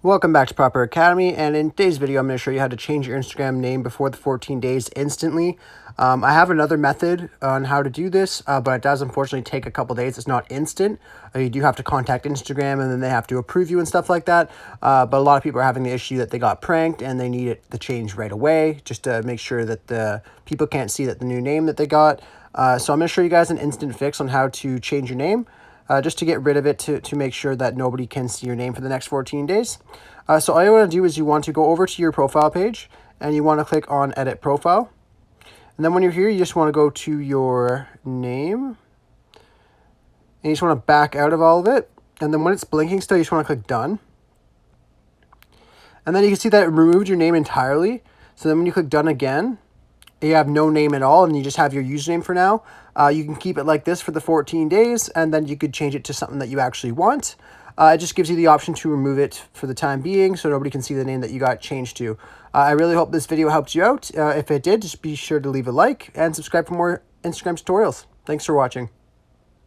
Welcome back to Proper Academy, and in today's video I'm going to show you how to change your Instagram name before the 14 days instantly. I have another method on how to do this, but it does unfortunately take a couple days. It's not instant. You do have to contact Instagram and then they have to approve you and stuff like that, but a lot of people are having the issue that they got pranked and they need it to change right away just to make sure that the people can't see that the new name that they got. So I'm going to show you guys an instant fix on how to change your name. Just to get rid of it to make sure that nobody can see your name for the next 14 days. So all you want to do is you want to go over to your profile page and you want to click on Edit Profile. And then when you're here, you just want to go to your name. And you just want to back out of all of it. And then when it's blinking still, you just want to click Done. And then you can see that it removed your name entirely. So then when you click Done again, you have no name at all and you just have your username for now. You can keep it like this for the 14 days and then you could change it to something that you actually want. It just gives you the option to remove it for the time being so nobody can see the name that you got changed to. I really hope this video helped you out. If it did, just be sure to leave a like and subscribe for more Instagram tutorials. Thanks for watching.